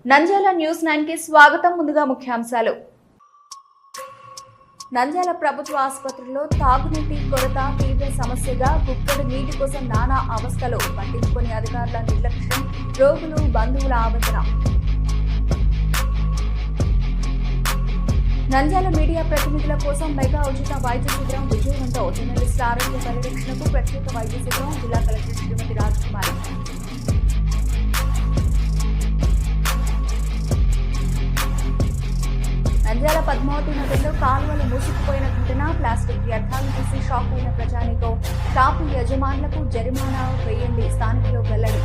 Nandyal news 9 కి స్వాగతం. ముందుగా ముఖ్యాంశాలు. నంద్యాల ప్రభుత్వ ఆసుపత్రిలో తాగునీటి కొరత తీవ్ర సమస్యగా, గుక్కడి నీటి కోసం నానా అవస్థలు, పట్టించుకుని అధికారుల నిర్లక్ష్యం, రోగులు బంధువుల ఆవేదన. నంద్యాల మీడియా ప్రతినిధుల కోసం మెగా ఉచిత వైద్య శిబిరం విజయవంతం. జర్నలిస్టుల ఆరోగ్య పరిరక్షణకు ప్రత్యేక వైద్య శిబిరం. జిల్లా కలెక్టర్ శ్రీమతి రాజకుమారి. నంద్యాల పద్మావతి నగర్లో కాలువలు మూసుకుపోయిన ఘటన. ప్లాస్టిక్ వ్యర్థాలను తీసి షాక్ అయిన ప్రజానీకం. షాపు యజమానులకు జరిమానా వేయండి, స్థానికులు వెల్లడి.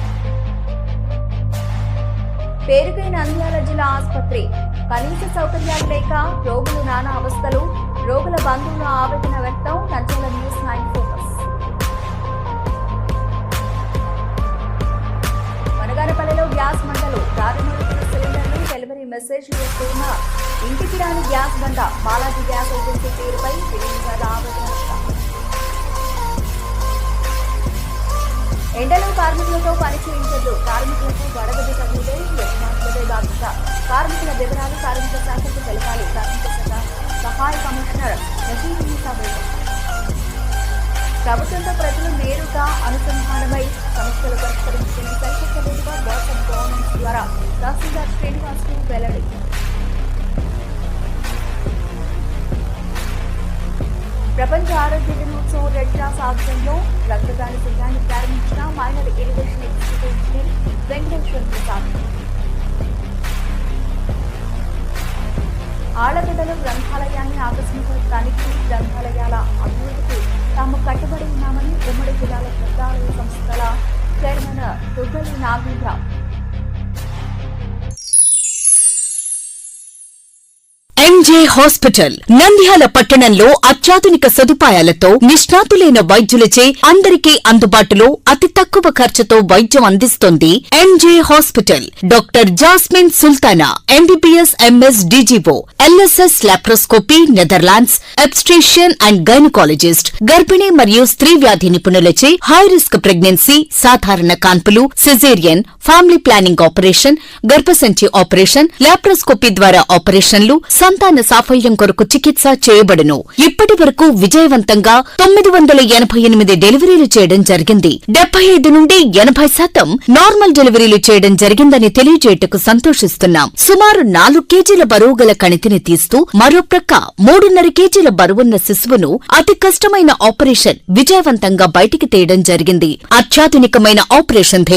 పేరుకై నంద్యాల జిల్లా ఆసుపత్రి కనీస సౌకర్యాలు లేక రోగులు నానా అవస్థలు, రోగుల బంధువుల ఆవేదన వ్యక్తం. Nandyal news 9 focus. వనగానపల్లిలో గ్యాస్ మంటలు, దారుణమైన సిలిండర్లు, డెలివరీ మెసేజ్ వస్తున్న ఇంటికి రాని గ్యాస్ బండ. బాలాజీ గ్యాస్ ఏజెన్సీ పేరుపై వినియోగదారుల ఆవేదన. ఎండలో కార్మికులతో పని చేయించద్దు, కార్మికులకు వడగడ్డి తగిలితే యజమానులదే బాధ్యత. కార్మికుల వివరాలు కార్మిక శాఖకు తెలపాలి. కార్మిక శాఖ సహాయ కమిషనర్ నజీరున్నీసా వేగం. ప్రభుత్వంతో ప్రజలు నేరుగా అనుసంధానమై సమస్యలు పరిష్కరించుకుని సరికొత్త వేదిక వాట్సాప్ గవర్నెన్స్ ద్వారా తహసీల్దార్ శ్రీనివాస్ వెల్లడి. ప్రపంచ ఆరోగ్య దినోత్సవం రెడ్ క్రాస్ ఆధ్వర్యంలో రక్తదాన శిబిరాన్ని ప్రారంభించిన minor irrigation executive engineer Venkateswara Prasad. ఆళ్లగడ్డలో గ్రంథాలయాన్ని ఆకస్మిక తనిఖీ. గ్రంథాలయాల అభివృద్ధికి తాము కట్టుబడి ఉన్నామని ఉమ్మడి జిల్లాల గ్రంథాలయ సంస్థల చైర్మన్ దుగ్గలి నాగేంద్ర. ఎంజే హాస్పిటల్ నంద్యాల పట్టణంలో అత్యాధునిక సదుపాయాలతో నిష్ణాతులైన వైద్యులచే అందరికీ అందుబాటులో అతి తక్కువ ఖర్చుతో వైద్యం అందిస్తోంది MJ hospital. Doctor Jasmine Sultana MBBS MS DGO, LSS laparoscopy, Netherlands, obstetrician and gynaecologist, గర్భిణీ మరియు స్త్రీ వ్యాధి నిపుణులచే హై రిస్క్ ప్రెగ్నెన్సీ, సాధారణ కాన్పులు, సిజేరియన్, ఫ్యామిలీ ప్లానింగ్ ఆపరేషన్, గర్భసంచి ఆపరేషన్, లాప్రోస్కోపీ ద్వారా ఆపరేషన్లు, సంతాన సాఫల్యం కొరకు చికిత్స చేయబడును. ఇప్పటి వరకు విజయవంతంగా 988 డెలివరీలు చేయడం జరిగింది. 75 నుండి 80% నార్మల్ డెలివరీలు చేయడం జరిగిందని తెలియజేయటకు సంతోషిస్తున్నాం. సుమారు 4 కేజీల బరువు గల కణితిని తీస్తూ మరో ప్రక్క 3.5 కేజీల బరువున్న శిశువును అతి కష్టమైన ఆపరేషన్ విజయవంతంగా బయటికి తీయడం జరిగింది. అత్యాధునికమైన ఆపరేషన్